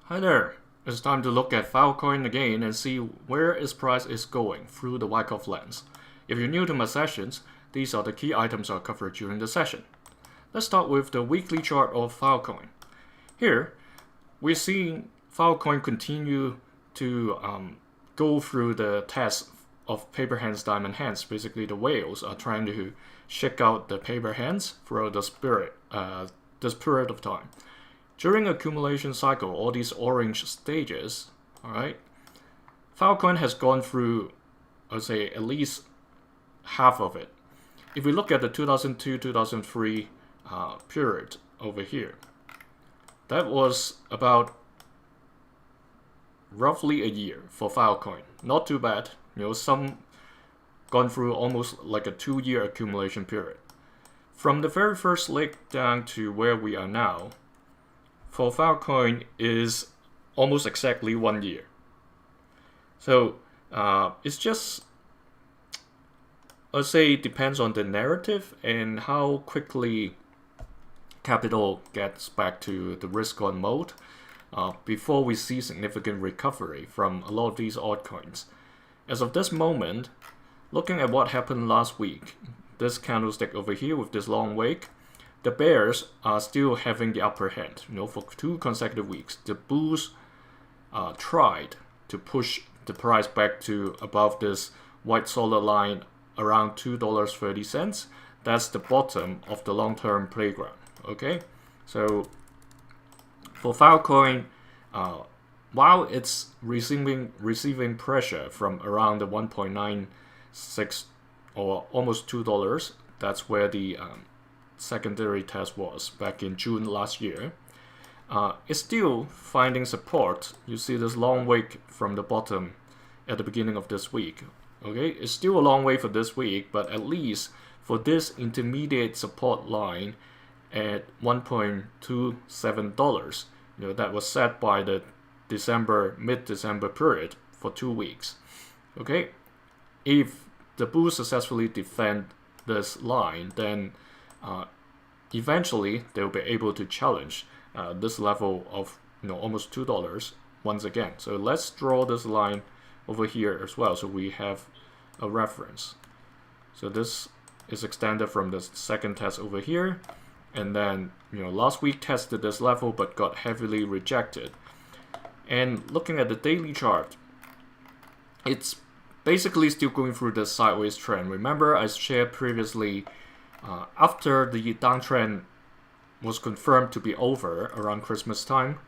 Hi there, it's time to look at Filecoin again and see where its price is going through the Wyckoff lens. If you're new to my sessions, these are the key items I'll cover during the session. Let's start with the weekly chart of Filecoin. Here, we're seeing Filecoin continue to go through the test of paper hands, diamond hands. Basically, the whales are trying to shake out the paper hands throughout this period of time. During accumulation cycle, all these orange stages, alright, Filecoin has gone through, I'd say, at least half of it. If we look at the 2002-2003 period over here, that was about roughly a year for Filecoin. Not too bad. Some gone through almost like a 2-year accumulation period. From the very first leg down to where we are now, for Filecoin is almost exactly 1 year. So it's just, I'd say, it depends on the narrative and how quickly capital gets back to the risk on mode before we see significant recovery from a lot of these altcoins. As of this moment, looking at what happened last week, this candlestick over here with this long wick, the bears are still having the upper hand. For 2 consecutive weeks, the bulls tried to push the price back to above this white solid line around $2.30. That's the bottom of the long-term playground. Okay, so for Filecoin, while it's receiving pressure from around the 1.96 or almost $2, that's where the secondary test was back in June last year, it's still finding support. You see this long wick from the bottom at the beginning of this week. Okay, it's still a long way for this week, but at least for this intermediate support line at $1.27, that was set by the mid-December period for 2 weeks. Okay, if the bulls successfully defend this line, then eventually they'll be able to challenge this level of almost $2 once again. So let's draw this line over here as well, so we have a reference. So this is extended from the second test over here, and then last week tested this level but got heavily rejected. And looking at the daily chart, it's basically still going through the sideways trend. Remember, I shared previously, after the downtrend was confirmed to be over around Christmas time,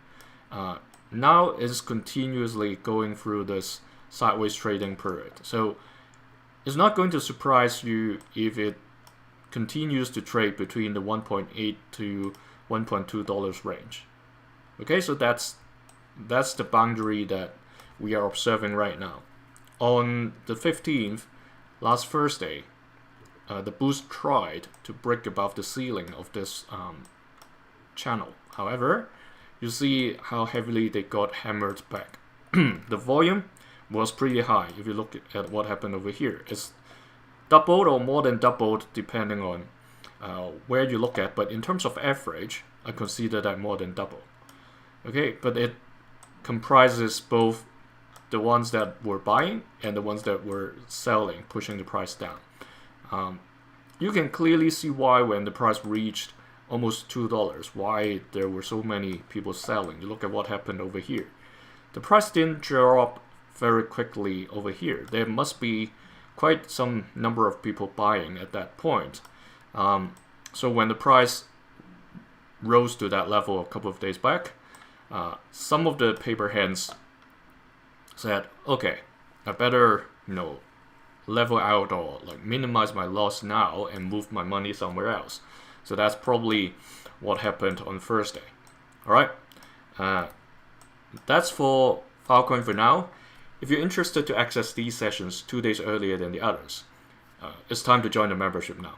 now it's continuously going through this sideways trading period. So it's not going to surprise you if it continues to trade between the $1.8 to $1.2 range. Okay, so that's the boundary that we are observing right now. On the 15th, last Thursday, the bulls tried to break above the ceiling of this channel. However, you see how heavily they got hammered back. The volume was pretty high. If you look at what happened over here, it's doubled or more than doubled depending on where you look at. But in terms of average, I consider that more than double. Okay, but it comprises both the ones that were buying and the ones that were selling, pushing the price down. You can clearly see why when the price reached almost $2, why there were so many people selling. You look at what happened over here. The price didn't drop very quickly over here. There must be quite some number of people buying at that point. So when the price rose to that level a couple of days back, some of the paper hands said, okay, I better level out or minimize my loss now and move my money somewhere else. So that's probably what happened on Thursday. All right, that's for Filecoin for now. If you're interested to access these sessions 2 days earlier than the others, it's time to join the membership now.